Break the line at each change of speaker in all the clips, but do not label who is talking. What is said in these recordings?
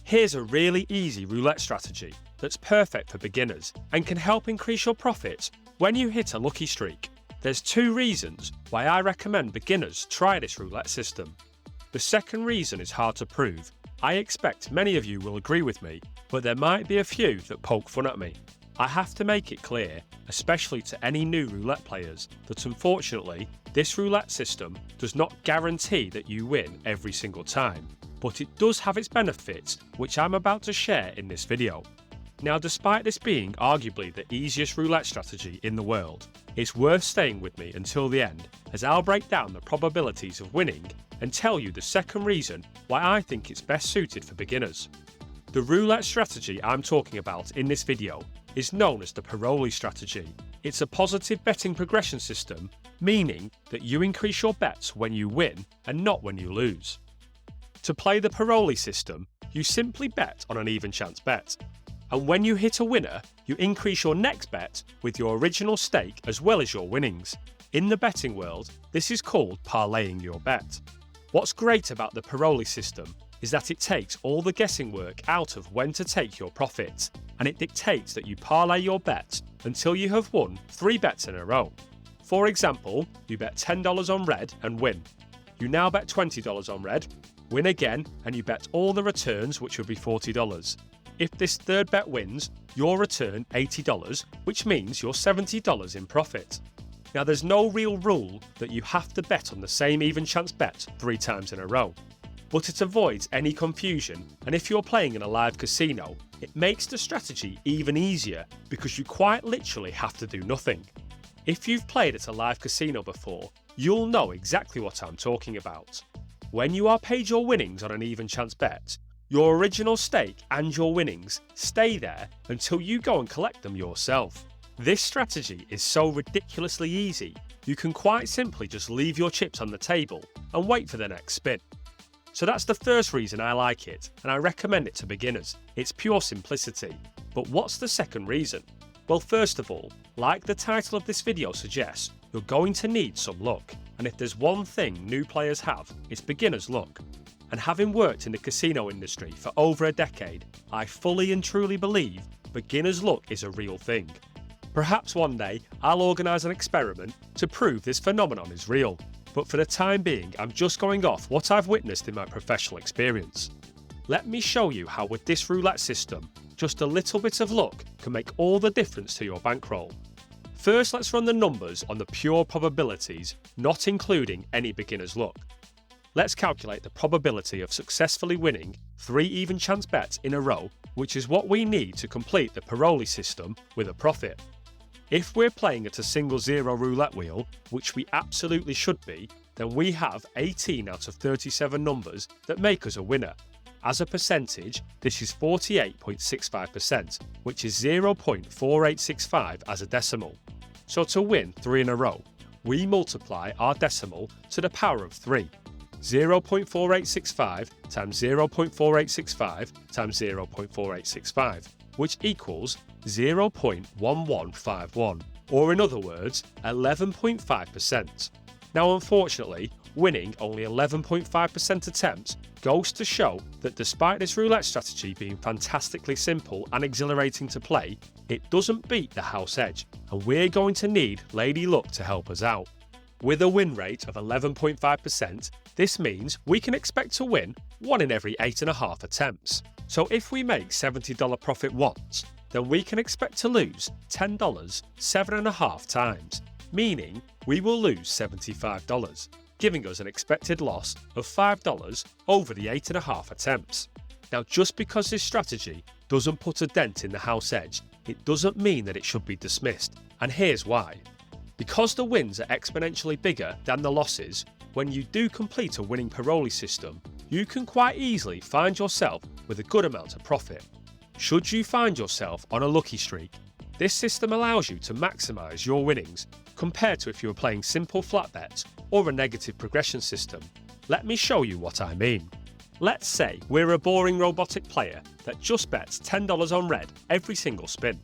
Here's a really easy roulette strategy that's perfect for beginners and can help increase your profits when you hit a lucky streak. There's 2 reasons why I recommend beginners try this roulette system. The second reason is hard to prove. I expect many of you will agree with me, but there might be a few that poke fun at me. I have to make it clear, especially to any new roulette players, that unfortunately, this roulette system does not guarantee that you win every single time, but it does have its benefits, which I'm about to share in this video. Now, despite this being arguably the easiest roulette strategy in the world, it's worth staying with me until the end, as I'll break down the probabilities of winning and tell you the second reason why I think it's best suited for beginners. The roulette strategy I'm talking about in this video is known as the Paroli strategy. It's a positive betting progression system, meaning that you increase your bets when you win and not when you lose. To play the Paroli system, you simply bet on an even chance bet. And when you hit a winner, you increase your next bet with your original stake as well as your winnings. In the betting world, this is called parlaying your bet. What's great about the Paroli system is that it takes all the guessing work out of when to take your profits, and it dictates that you parlay your bets until you have won 3 bets in a row. For example, you bet $10 on red and win. You now bet $20 on red, win again, and you bet all the returns, which would be $40. If this third bet wins, you'll return $80, which means you're $70 in profit. Now, there's no real rule that you have to bet on the same even chance bet 3 times in a row, but it avoids any confusion, and if you're playing in a live casino, it makes the strategy even easier because you quite literally have to do nothing. If you've played at a live casino before, you'll know exactly what I'm talking about. When you are paid your winnings on an even chance bet, your original stake and your winnings stay there until you go and collect them yourself. This strategy is so ridiculously easy, you can quite simply just leave your chips on the table and wait for the next spin. So that's the first reason I like it, and I recommend it to beginners. It's pure simplicity. But what's the second reason? Well, first of all, like the title of this video suggests, you're going to need some luck. And if there's one thing new players have, it's beginner's luck. And having worked in the casino industry for over a decade, I fully and truly believe beginner's luck is a real thing. Perhaps one day I'll organise an experiment to prove this phenomenon is real, but for the time being I'm just going off what I've witnessed in my professional experience. Let me show you how with this roulette system, just a little bit of luck can make all the difference to your bankroll. First, let's run the numbers on the pure probabilities, not including any beginner's luck. Let's calculate the probability of successfully winning 3 even chance bets in a row, which is what we need to complete the Paroli system with a profit. If we're playing at a single zero roulette wheel, which we absolutely should be, then we have 18 out of 37 numbers that make us a winner. As a percentage, this is 48.65%, which is 0.4865 as a decimal. So to win 3 in a row, we multiply our decimal to the power of 3. 0.4865 times 0.4865 times 0.4865, which equals 0.1151, or in other words, 11.5%. Now, unfortunately, winning only 11.5% attempts goes to show that despite this roulette strategy being fantastically simple and exhilarating to play, it doesn't beat the house edge, and we're going to need Lady Luck to help us out. With a win rate of 11.5%, this means we can expect to win 1 in every 8.5 attempts. So if we make $70 profit once, then we can expect to lose $10 7.5 times, meaning we will lose $75, giving us an expected loss of $5 over the 8.5 attempts. Now, just because this strategy doesn't put a dent in the house edge, it doesn't mean that it should be dismissed, and here's why. Because the wins are exponentially bigger than the losses, when you do complete a winning Paroli system, you can quite easily find yourself with a good amount of profit. Should you find yourself on a lucky streak, this system allows you to maximise your winnings compared to if you were playing simple flat bets or a negative progression system. Let me show you what I mean. Let's say we're a boring robotic player that just bets $10 on red every single spin.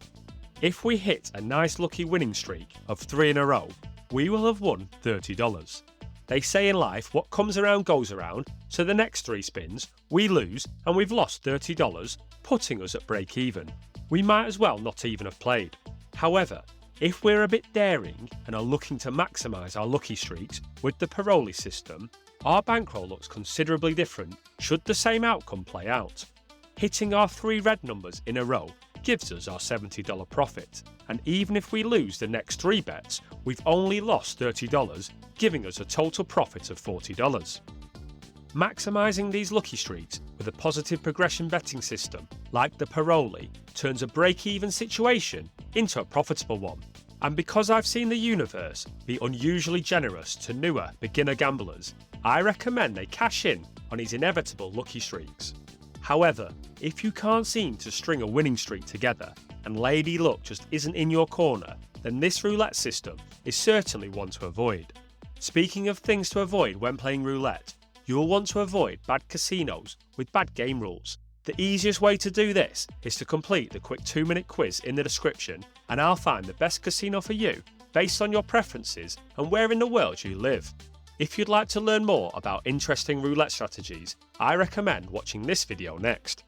If we hit a nice lucky winning streak of 3 in a row, we will have won $30. They say in life what comes around goes around, so the next 3 spins, we lose and we've lost $30, putting us at break even. We might as well not even have played. However, if we're a bit daring and are looking to maximise our lucky streaks with the Paroli system, our bankroll looks considerably different should the same outcome play out. Hitting our 3 red numbers in a row gives us our $70 profit, and even if we lose the next 3 bets, we've only lost $30, giving us a total profit of $40. Maximising these lucky streaks with a positive progression betting system like the Paroli turns a break-even situation into a profitable one. And because I've seen the universe be unusually generous to newer beginner gamblers, I recommend they cash in on these inevitable lucky streaks. However, if you can't seem to string a winning streak together and lady luck just isn't in your corner, then this roulette system is certainly one to avoid. Speaking of things to avoid when playing roulette, you'll want to avoid bad casinos with bad game rules. The easiest way to do this is to complete the quick 2-minute quiz in the description, and I'll find the best casino for you based on your preferences and where in the world you live. If you'd like to learn more about interesting roulette strategies, I recommend watching this video next.